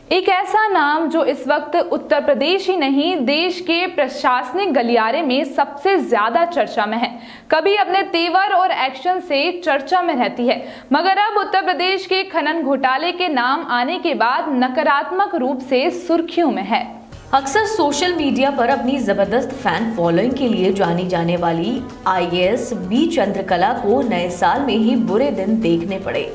एक ऐसा नाम जो इस वक्त उत्तर प्रदेश ही नहीं देश के प्रशासनिक गलियारे में सबसे ज्यादा चर्चा में है। कभी अपने तेवर और एक्शन से चर्चा में रहती है, मगर अब उत्तर प्रदेश के खनन घोटाले के नाम आने के बाद नकारात्मक रूप से सुर्खियों में है। अक्सर सोशल मीडिया पर अपनी जबरदस्त फैन फॉलोइंग के लिए जानी जाने वाली आईएएस बी चंद्रकला को नए साल में ही बुरे दिन देखने पड़े,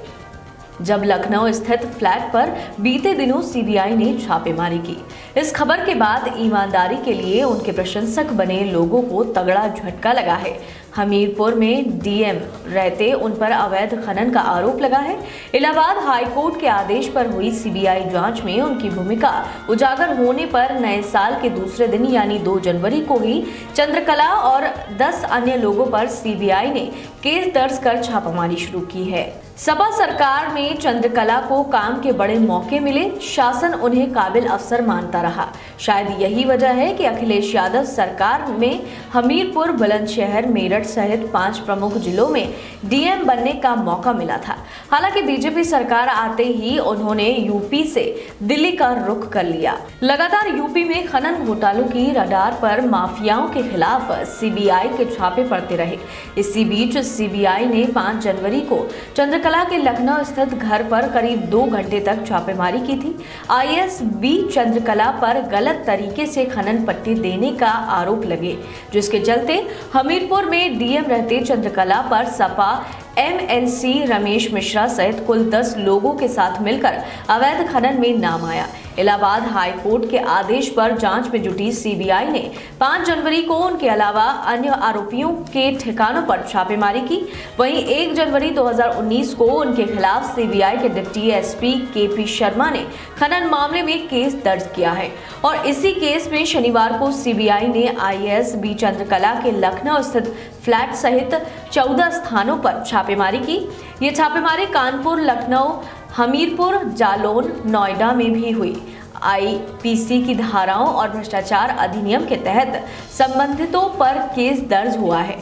जब लखनऊ स्थित फ्लैट पर बीते दिनों सीबीआई ने छापेमारी की। इस खबर के बाद ईमानदारी के लिए उनके प्रशंसक बने लोगों को तगड़ा झटका लगा है। हमीरपुर में डीएम रहते उन पर अवैध खनन का आरोप लगा है। इलाहाबाद हाईकोर्ट के आदेश पर हुई सीबीआई जांच में उनकी भूमिका उजागर होने पर नए साल के दूसरे दिन यानी 2 जनवरी को ही चंद्रकला और 10 अन्य लोगों पर सीबीआई ने केस दर्ज कर छापामारी शुरू की है। सपा सरकार में चंद्रकला को काम के बड़े मौके मिले, शासन उन्हें काबिल अफसर मानता रहा। शायद यही वजह है कि अखिलेश यादव सरकार में हमीरपुर, बुलंदशहर, मेरठ सहित 5 प्रमुख जिलों में डीएम बनने का मौका मिला था। हालांकि बीजेपी सरकार आते ही उन्होंने यूपी से दिल्ली का रुख कर लिया। लगातार यूपी में खनन घोटालों की रडार पर माफियाओं के खिलाफ सीबीआई के छापे पड़ते रहे। इसी बीच सीबीआई ने 5 जनवरी को चंद्रकला के लखनऊ स्थित घर पर करीब 2 घंटे तक छापेमारी की थी। आईएएस बी चंद्रकला पर गलत तरीके से खनन पट्टी देने का आरोप लगे, जिसके चलते हमीरपुर में डीएम रहते चंद्रकला पर सपा एमएलसी रमेश मिश्रा सहित कुल 10 लोगों के साथ मिलकर अवैध खनन में नाम आया। इलाहाबाद हाईकोर्ट के आदेश पर जांच में जुटी सीबीआई ने 5 जनवरी को उनके अलावा अन्य आरोपियों के ठिकानों पर छापेमारी की। वहीं 1 जनवरी 2019 को उनके खिलाफ सीबीआई के डिप्टी एसपी केपी शर्मा ने खनन मामले में केस दर्ज किया है और इसी केस में शनिवार को सीबीआई ने आईएएस बी चंद्रकला के लखनऊ स्थित फ्लैट सहित 14 स्थानों पर छापेमारी की। ये छापेमारी कानपुर, लखनऊ, हमीरपुर, जालौन, नोएडा में भी हुई। आईपीसी की धाराओं और भ्रष्टाचार अधिनियम के तहत संबंधितों पर केस दर्ज हुआ है।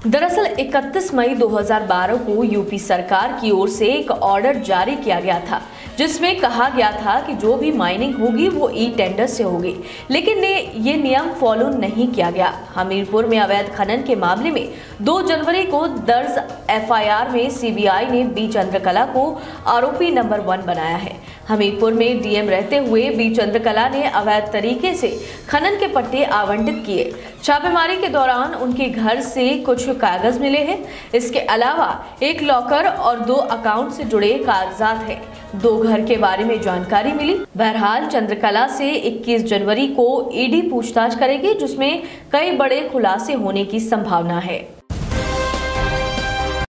दरअसल 31 मई 2012 को यूपी सरकार की ओर से एक ऑर्डर जारी किया गया था, जिसमें कहा गया था कि जो भी माइनिंग होगी वो ई टेंडर से होगी, लेकिन ये नियम फॉलो नहीं किया गया। हमीरपुर में अवैध खनन के मामले में 2 जनवरी को दर्ज एफआईआर में सीबीआई ने बी चंद्रकला को आरोपी नंबर 1 बनाया है। हमीरपुर में डीएम रहते हुए बी चंद्रकला ने अवैध तरीके से खनन के पट्टे आवंटित किए। छापेमारी के दौरान उनके घर से कुछ कागज मिले हैं। इसके अलावा एक लॉकर और 2 अकाउंट से जुड़े कागजात हैं। 2 घर के बारे में जानकारी मिली। बहरहाल चंद्रकला से 21 जनवरी को ईडी पूछताछ करेगी, जिसमें कई बड़े खुलासे होने की संभावना है।